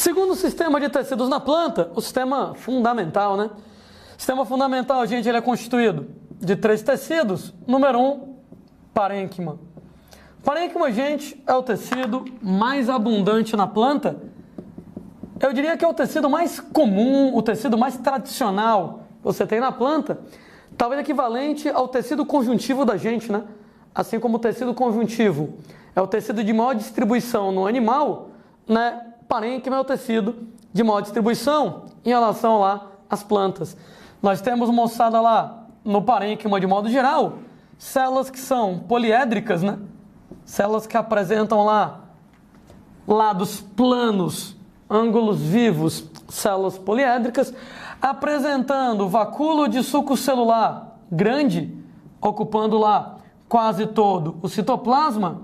Segundo sistema de tecidos na planta, o sistema fundamental, né? O sistema fundamental, gente, ele é constituído de 3 tecidos. Número 1, parênquima. Parênquima, gente, é o tecido mais abundante na planta. Eu diria que é o tecido mais comum, o tecido mais tradicional que você tem na planta. Talvez equivalente ao tecido conjuntivo da gente, né? Assim como o tecido conjuntivo é o tecido de maior distribuição no animal, né? Parênquima é o tecido de maior distribuição em relação lá às plantas. Nós temos, moçada, lá no parênquima, de modo geral, células que são poliédricas, né? Células que apresentam lá lados planos, ângulos vivos, células poliédricas, apresentando vacúolo de suco celular grande, ocupando lá quase todo o citoplasma,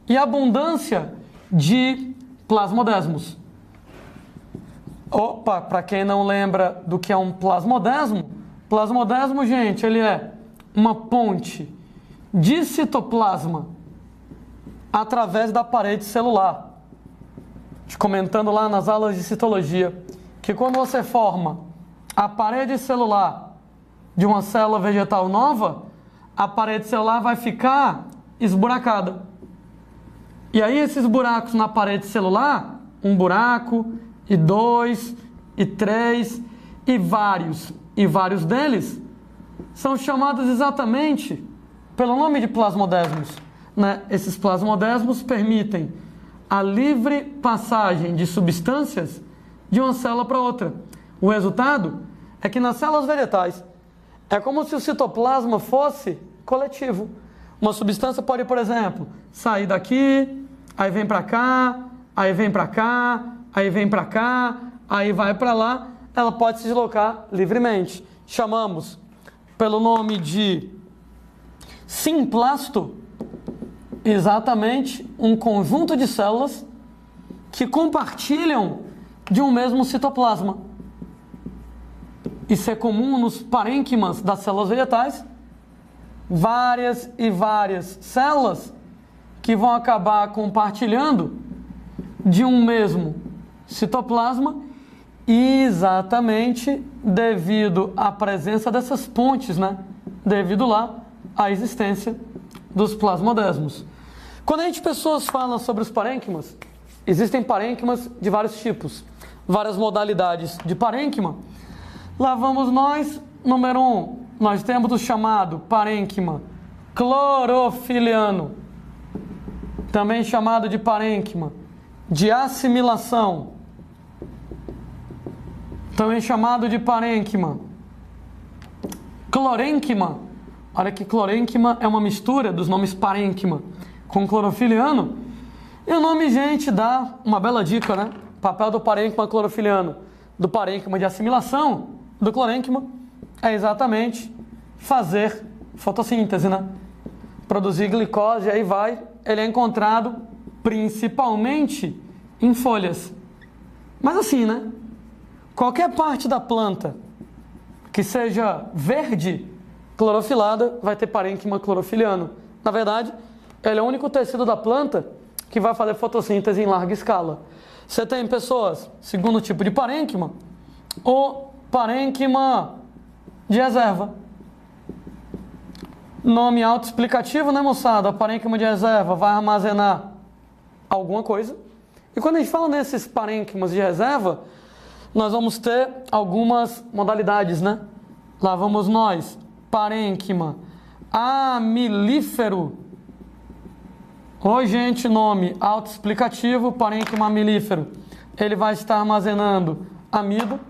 e abundância de plasmodesmos. Opa, para quem não lembra do que é um plasmodesmo, plasmodesmo, gente, ele é uma ponte de citoplasma através da parede celular. Comentando lá nas aulas de citologia, que quando você forma a parede celular de uma célula vegetal nova, a parede celular vai ficar esburacada. E aí esses buracos na parede celular, um buraco, e 2, e 3, e vários deles, são chamados exatamente pelo nome de plasmodesmos, né? Esses plasmodesmos permitem a livre passagem de substâncias de uma célula para outra. O resultado é que nas células vegetais é como se o citoplasma fosse coletivo. Uma substância pode, por exemplo, sair daqui, aí vem para cá, aí vem para cá, aí vem para cá, aí vai para lá. Ela pode se deslocar livremente. Chamamos pelo nome de simplasto exatamente um conjunto de células que compartilham de um mesmo citoplasma. Isso é comum nos parênquimas das células vegetais. Várias e várias células que vão acabar compartilhando de um mesmo citoplasma, exatamente devido à presença dessas pontes, né? Devido lá à existência dos plasmodesmos. Quando a gente pessoas falam sobre os parênquimas, existem parênquimas de vários tipos, várias modalidades de parênquima. Lá vamos nós, número 1, nós temos o chamado parênquima clorofiliano, também chamado de parênquima de assimilação, também chamado de parênquima clorênquima. Olha que clorênquima é uma mistura dos nomes parênquima com clorofiliano. E o nome, gente, dá uma bela dica, né? O papel do parênquima clorofiliano, do parênquima de assimilação, do clorênquima, é exatamente fazer fotossíntese, né? Produzir glicose, aí vai. Ele é encontrado principalmente em folhas. Mas assim, né? Qualquer parte da planta que seja verde, clorofilada, vai ter parênquima clorofiliano. Na verdade, ele é o único tecido da planta que vai fazer fotossíntese em larga escala. Você tem pessoas, segundo tipo de parênquima, o parênquima de reserva. Nome autoexplicativo, né, moçada? O parênquima de reserva vai armazenar alguma coisa. E quando a gente fala nesses parênquimas de reserva, nós vamos ter algumas modalidades, né? Lá vamos nós. Parênquima amilífero. Oi, gente, nome autoexplicativo, parênquima amilífero. Ele vai estar armazenando amido.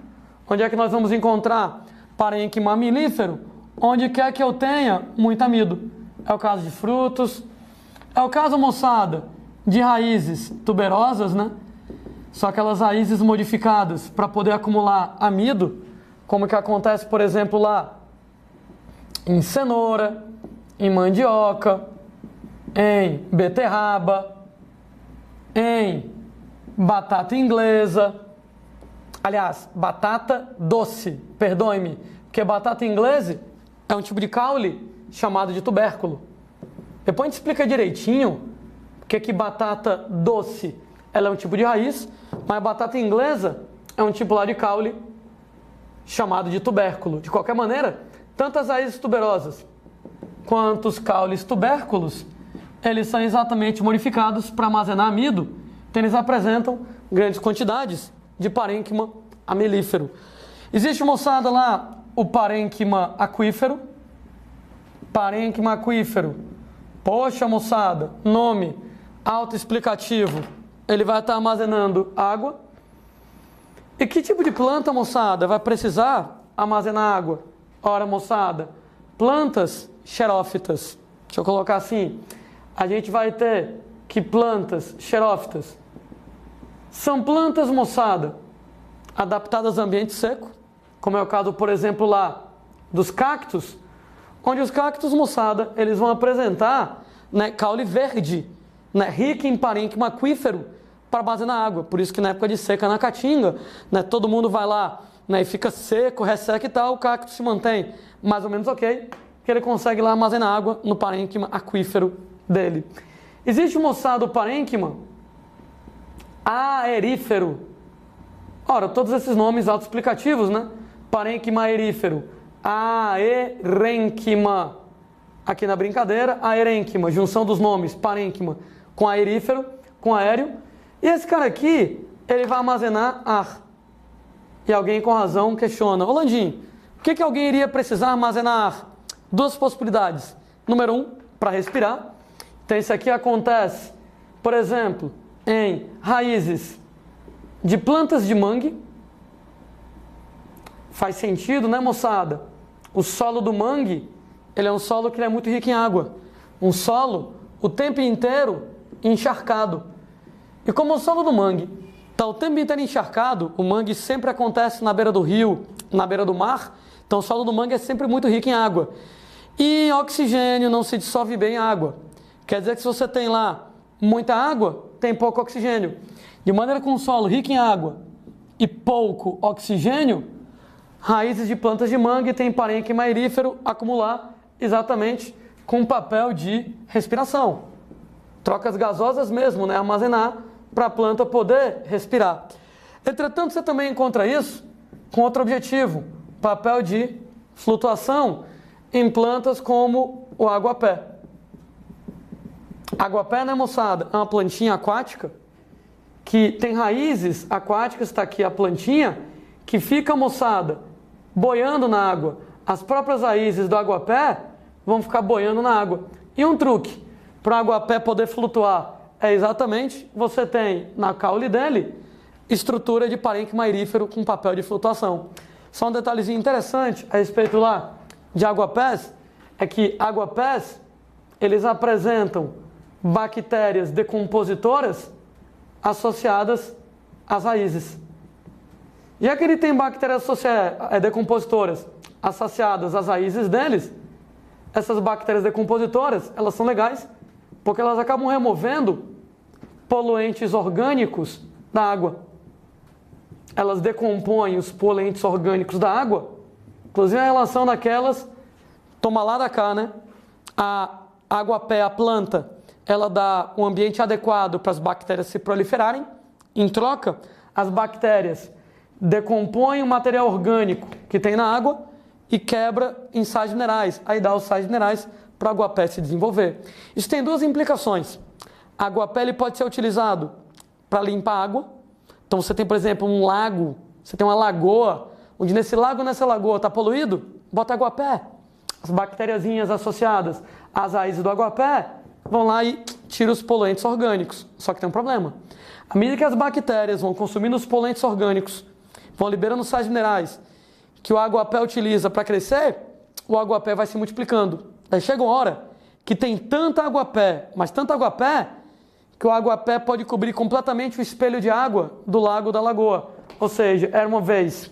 Onde é que nós vamos encontrar parênquima amilífero? Onde quer que eu tenha muito amido. É o caso de frutos. É o caso, moçada, de raízes tuberosas, né? São aquelas raízes modificadas para poder acumular amido, como que acontece, por exemplo, lá em cenoura, em mandioca, em beterraba, em batata inglesa. Aliás, batata doce, perdoe-me, porque batata inglesa é um tipo de caule chamado de tubérculo. Depois a gente explica direitinho porque que batata doce ela é um tipo de raiz, Mas batata inglesa é um tipo lá de caule chamado de tubérculo. De qualquer maneira, tanto as raízes tuberosas quanto os caules tubérculos, eles são exatamente modificados para armazenar amido, então eles apresentam grandes quantidades de parênquima amilífero. Existe, moçada, lá o parênquima aquífero. Parênquima aquífero. Poxa, moçada, nome autoexplicativo. Ele vai estar armazenando água. E que tipo de planta, moçada, vai precisar armazenar água? Ora, moçada, plantas xerófitas. Deixa eu colocar assim. A gente vai ter que plantas xerófitas são plantas, moçada, adaptadas a ambiente seco, como é o caso, por exemplo, lá dos cactos, onde os cactos, moçada, eles vão apresentar, né, caule verde, né, rica em parênquima aquífero para armazenar água. Por isso que na época de seca na caatinga, né, todo mundo vai lá, né, e fica seco, resseca e tal, o cacto se mantém mais ou menos ok, que ele consegue lá armazenar água no parênquima aquífero dele. Existe, moçada, o parênquima aerífero. Ora, todos esses nomes autoexplicativos, né? Parênquima aerífero, aerênquima. Aqui na brincadeira, aerênquima, junção dos nomes, parênquima com aerífero, com aéreo. E esse cara aqui, ele vai armazenar ar. E alguém com razão questiona: ô Landim, o que alguém iria precisar armazenar ar? Duas possibilidades. Número 1, para respirar. Então isso aqui acontece, por exemplo, em raízes de plantas de mangue. Faz sentido, né, moçada? O solo do mangue, ele é um solo que é muito rico em água. Um solo o tempo inteiro encharcado. E como o solo do mangue está o tempo inteiro encharcado, o mangue sempre acontece na beira do rio, na beira do mar, então o solo do mangue é sempre muito rico em água. E oxigênio não se dissolve bem em água. Quer dizer que se você tem lá muita água, tem pouco oxigênio. De maneira que um solo rico em água e pouco oxigênio, raízes de plantas de mangue têm parênquima aerífero acumular exatamente com o papel de respiração. Trocas gasosas mesmo, né? Armazenar para a planta poder respirar. Entretanto, você também encontra isso com outro objetivo, papel de flutuação em plantas como o aguapé. Aguapé, né, moçada? É uma plantinha aquática que tem raízes aquáticas, está aqui a plantinha, que fica, moçada, boiando na água. As próprias raízes do aguapé vão ficar boiando na água. E um truque para o aguapé poder flutuar é exatamente, você tem na caule dele estrutura de parênquima aerífero com papel de flutuação. Só um detalhezinho interessante a respeito lá de aguapés, é que aguapés, eles apresentam bactérias decompositoras associadas às raízes. Já que ele tem bactérias decompositoras associadas às raízes deles, essas bactérias decompositoras, elas são legais porque elas acabam removendo poluentes orgânicos da água. Elas decompõem os poluentes orgânicos da água, inclusive a relação daquelas, toma lá da cá, né? A aguapé, a planta, ela dá um ambiente adequado para as bactérias se proliferarem. Em troca, as bactérias decompõem o material orgânico que tem na água e quebra em sais minerais. Aí dá os sais minerais para o aguapé se desenvolver. Isso tem duas implicações. O aguapé ele pode ser utilizado para limpar água. Então você tem, por exemplo, um lago, você tem uma lagoa, onde nesse lago, nessa lagoa está poluído, bota aguapé. As bactériazinhas associadas às raízes do aguapé vão lá e tiram os poluentes orgânicos. Só que tem um problema. À medida que as bactérias vão consumindo os poluentes orgânicos, vão liberando sais minerais que o aguapé utiliza para crescer, o aguapé vai se multiplicando. Aí chega uma hora que tem tanta aguapé, mas tanta aguapé, que o aguapé pode cobrir completamente o espelho de água do lago da lagoa. Ou seja, era uma vez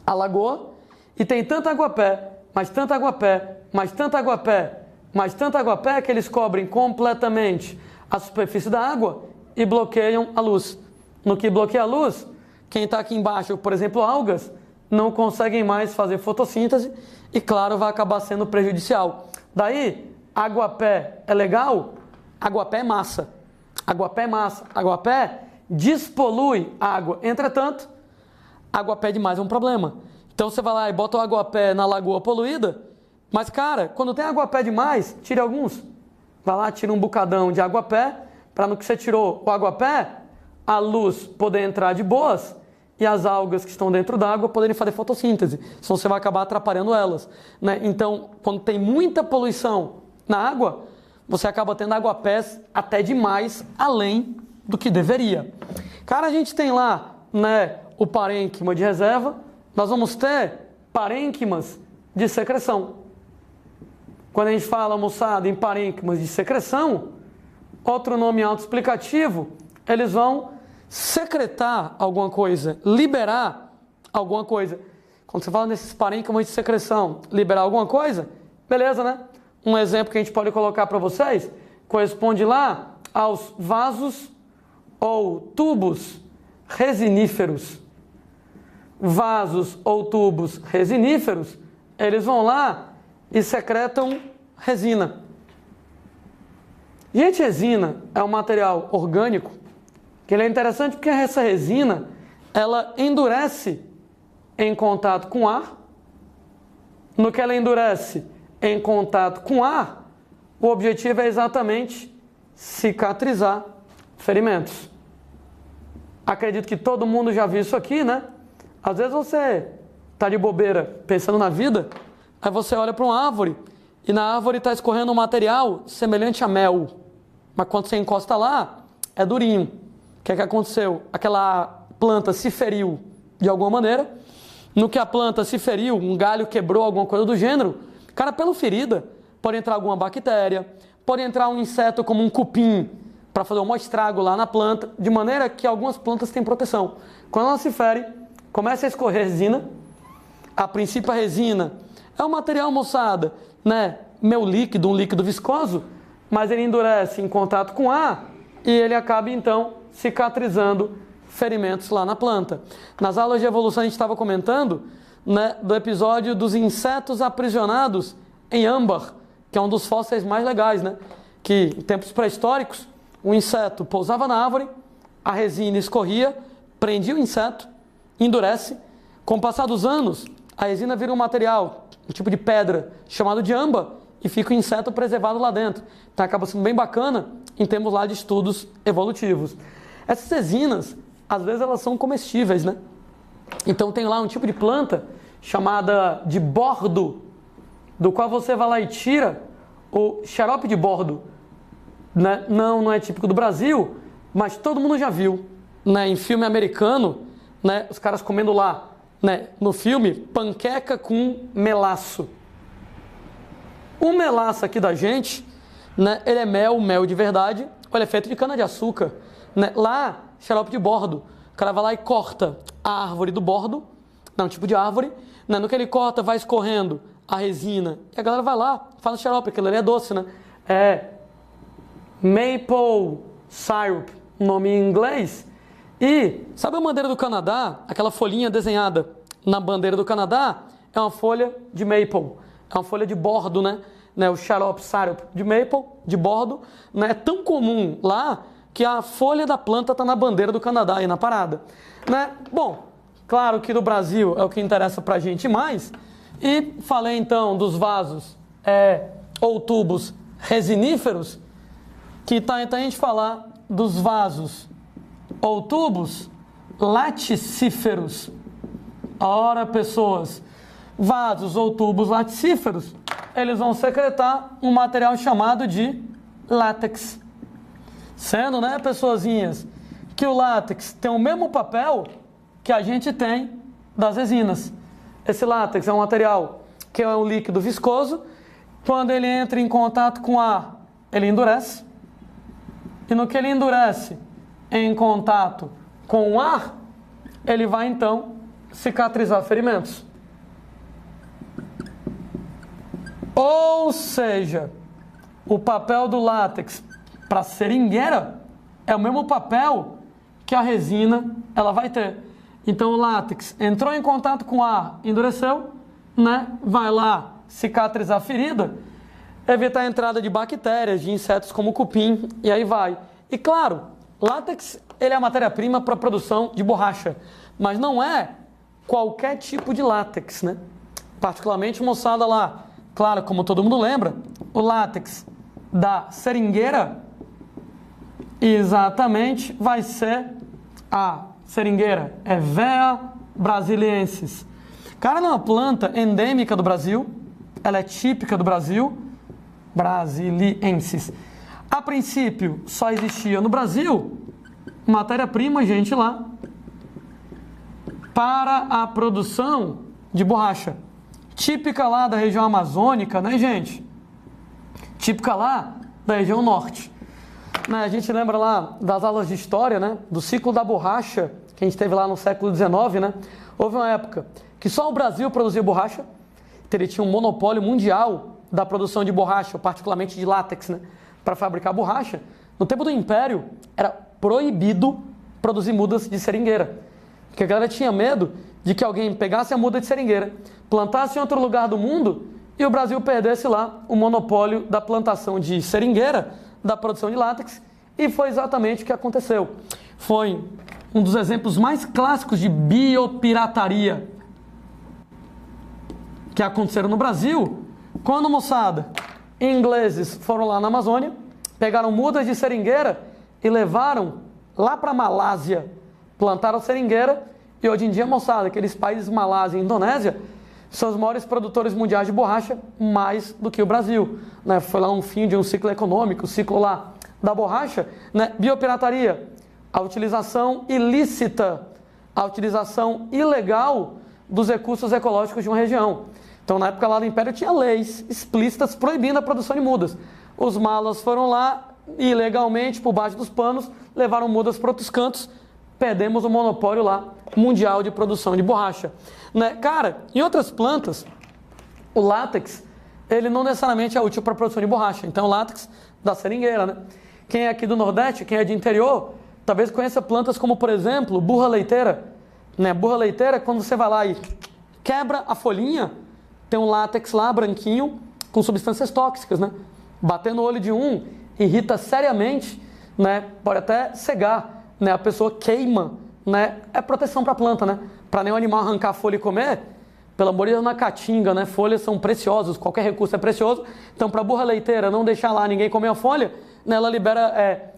a lagoa e tem tanta aguapé, mas tanta aguapé, mas tanta aguapé, mas tanta aguapé que eles cobrem completamente a superfície da água e bloqueiam a luz. No que bloqueia a luz, quem está aqui embaixo, por exemplo, algas, não conseguem mais fazer fotossíntese e, claro, vai acabar sendo prejudicial. Daí, aguapé é legal? Aguapé é massa. Aguapé é massa. Aguapé despolui a água. Entretanto, água-pé demais é um problema. Então você vai lá e bota o água-pé na lagoa poluída, mas cara, quando tem água-pé demais, tire alguns. Vai lá, tira um bocadão de água-pé, para no que você tirou o água-pé, a luz poder entrar de boas e as algas que estão dentro da água poderem fazer fotossíntese, senão você vai acabar atrapalhando elas, né? Então, quando tem muita poluição na água, você acaba tendo água-pés até demais, além do que deveria. Cara, a gente tem lá, né, o parênquima de reserva, nós vamos ter parênquimas de secreção. Quando a gente fala, moçada, em parênquimas de secreção, outro nome autoexplicativo, eles vão secretar alguma coisa, liberar alguma coisa. Quando você fala nesses parênquimas de secreção, liberar alguma coisa, beleza, né? Um exemplo que a gente pode colocar para vocês, corresponde lá aos vasos ou tubos resiníferos. Vasos ou tubos resiníferos, eles vão lá e secretam resina. Gente, resina é um material orgânico que ele é interessante porque essa resina ela endurece em contato com ar. No que ela endurece em contato com ar, o objetivo é exatamente cicatrizar ferimentos. Acredito que todo mundo já viu isso aqui, né? Às vezes você está de bobeira pensando na vida, aí você olha para uma árvore e na árvore está escorrendo um material semelhante a mel. Mas quando você encosta lá, é durinho. O que é que aconteceu? Aquela planta se feriu de alguma maneira. No que a planta se feriu, um galho quebrou, alguma coisa do gênero. Cara, pela ferida, pode entrar alguma bactéria, pode entrar um inseto como um cupim para fazer um maior estrago lá na planta, de maneira que algumas plantas têm proteção. Quando ela se fere, começa a escorrer resina. A princípio, a resina é um material, moçada, né, meio líquido, um líquido viscoso, mas ele endurece em contato com ar e ele acaba, então, cicatrizando ferimentos lá na planta. Nas aulas de evolução a gente estava comentando, né, do episódio dos insetos aprisionados em âmbar, que é um dos fósseis mais legais, né? Que em tempos pré-históricos, o inseto pousava na árvore, a resina escorria, prendia o inseto, endurece. Com o passar dos anos, a resina vira um material, um tipo de pedra, chamado de âmbar, e fica o inseto preservado lá dentro. Então acaba sendo bem bacana em termos lá de estudos evolutivos. Essas resinas, às vezes elas são comestíveis, né? Então tem lá um tipo de planta chamada de bordo, do qual você vai lá e tira o xarope de bordo, né? Não é típico do Brasil, mas todo mundo já viu, né? Em filme americano, né? Os caras comendo lá, né? No filme, panqueca com melaço. O melaço aqui da gente, né? Ele é mel de verdade, ou ele é feito de cana-de-açúcar, né? Lá, xarope de bordo. O cara vai lá e corta a árvore do bordo, um tipo de árvore, né? No que ele corta, vai escorrendo a resina, e a galera vai lá, faz o xarope, aquilo ali é doce, né? É maple syrup, nome em inglês. E sabe a bandeira do Canadá? Aquela folhinha desenhada na bandeira do Canadá é uma folha de maple, é uma folha de bordo, né? O xarope syrup de maple, de bordo, né? É tão comum lá que a folha da planta está na bandeira do Canadá aí na parada, né? Bom, claro que no Brasil é o que interessa pra gente mais. E falei então dos vasos ou tubos resiníferos, que tá então a gente falar dos vasos ou tubos laticíferos. Ora, pessoas, vasos ou tubos laticíferos, eles vão secretar um material chamado de látex. Sendo, né, pessoazinhas, que o látex tem o mesmo papel que a gente tem das resinas. Esse látex é um material que é um líquido viscoso. Quando ele entra em contato com ar, ele endurece. E no que ele endurece em contato com o ar, ele vai então cicatrizar ferimentos. Ou seja, o papel do látex para seringueira é o mesmo papel que a resina ela vai ter. Então o látex entrou em contato com o ar, endureceu, né? Vai lá cicatrizar a ferida, evitar a entrada de bactérias, de insetos como o cupim, e aí vai. E claro, látex ele é a matéria-prima para a produção de borracha, mas não é qualquer tipo de látex, né? Particularmente, moçada lá, claro, como todo mundo lembra, o látex da seringueira, exatamente, vai ser a seringueira Hevea brasiliensis. Cara, é uma planta endêmica do Brasil, ela é típica do Brasil, brasiliensis. A princípio, só existia no Brasil matéria-prima, gente, lá, para a produção de borracha. Típica lá da região amazônica, né, gente? Típica lá da região norte. Né, a gente lembra lá das aulas de história, né? Do ciclo da borracha, que a gente teve lá no século XIX, né? Houve uma época que só o Brasil produzia borracha, ele tinha um monopólio mundial da produção de borracha, particularmente de látex, né? Para fabricar borracha. No tempo do Império, era proibido produzir mudas de seringueira. Porque a galera tinha medo de que alguém pegasse a muda de seringueira, plantasse em outro lugar do mundo e o Brasil perdesse lá o monopólio da plantação de seringueira, da produção de látex, e foi exatamente o que aconteceu. Foi um dos exemplos mais clássicos de biopirataria que aconteceram no Brasil, quando, moçada, ingleses foram lá na Amazônia, pegaram mudas de seringueira e levaram lá para a Malásia, plantaram seringueira, e hoje em dia, moçada, aqueles países Malásia e Indonésia são os maiores produtores mundiais de borracha, mais do que o Brasil. Né? Foi lá um fim de um ciclo econômico, o ciclo lá da borracha. Né? Biopirataria, a utilização ilícita, a utilização ilegal dos recursos ecológicos de uma região. Então, na época lá do Império, tinha leis explícitas proibindo a produção de mudas. Os malas foram lá, ilegalmente, por baixo dos panos, levaram mudas para outros cantos, perdemos o monopólio lá mundial de produção de borracha. Né? Cara, em outras plantas, o látex, ele não necessariamente é útil para a produção de borracha. Então, o látex da seringueira, né? Quem é aqui do Nordeste, quem é de interior, talvez conheça plantas como, por exemplo, burra leiteira. Né? Burra leiteira, quando você vai lá e quebra a folhinha, tem um látex lá, branquinho, com substâncias tóxicas, né? Bater no olho de um, irrita seriamente, né? Pode até cegar. Né, a pessoa queima, né, é proteção para a planta, né, para nenhum animal arrancar a folha e comer. Pelo amor de Deus, na caatinga, né, folhas são preciosas, qualquer recurso é precioso. Então, para a burra leiteira não deixar lá ninguém comer a folha, né, ela libera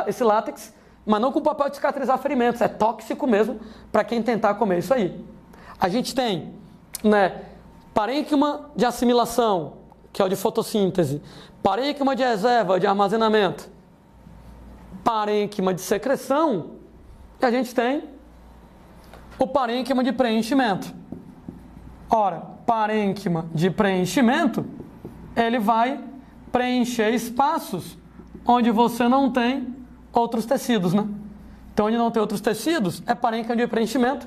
esse látex, mas não com o papel de cicatrizar ferimentos, é tóxico mesmo para quem tentar comer isso aí. A gente tem, né, parênquima de assimilação, que é o de fotossíntese, parênquima de reserva, de armazenamento, parênquima de secreção, e a gente tem o parênquima de preenchimento. Ora, parênquima de preenchimento, ele vai preencher espaços onde você não tem outros tecidos, né? Então, onde não tem outros tecidos, é parênquima de preenchimento,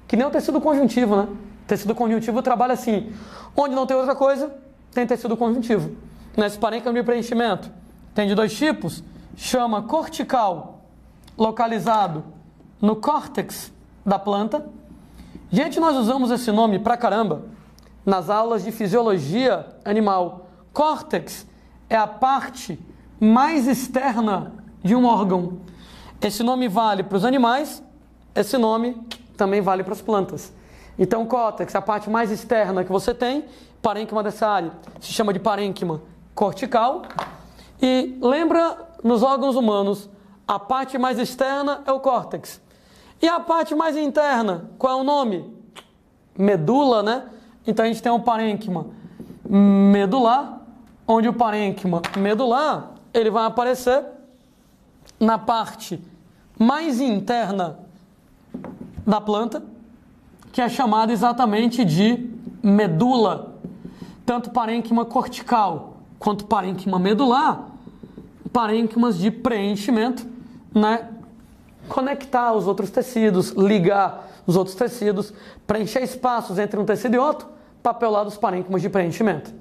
que nem o tecido conjuntivo, né? O tecido conjuntivo trabalha assim. Onde não tem outra coisa, tem tecido conjuntivo. Nesse parênquima de preenchimento, tem de dois tipos, chama cortical, localizado no córtex da planta. Gente, nós usamos esse nome pra caramba nas aulas de fisiologia animal. Córtex é a parte mais externa de um órgão. Esse nome vale para os animais, esse nome também vale para as plantas. Então, córtex é a parte mais externa que você tem, parênquima dessa área se chama de parênquima cortical. E lembra, nos órgãos humanos, a parte mais externa é o córtex. E a parte mais interna, qual é o nome? Medula, né? Então a gente tem um parênquima medular, onde o parênquima medular, ele vai aparecer na parte mais interna da planta, que é chamada exatamente de medula. Tanto parênquima cortical quanto parênquima medular, parênquimas de preenchimento, né? Conectar os outros tecidos, ligar os outros tecidos, preencher espaços entre um tecido e outro, papel lá dos parênquimas de preenchimento.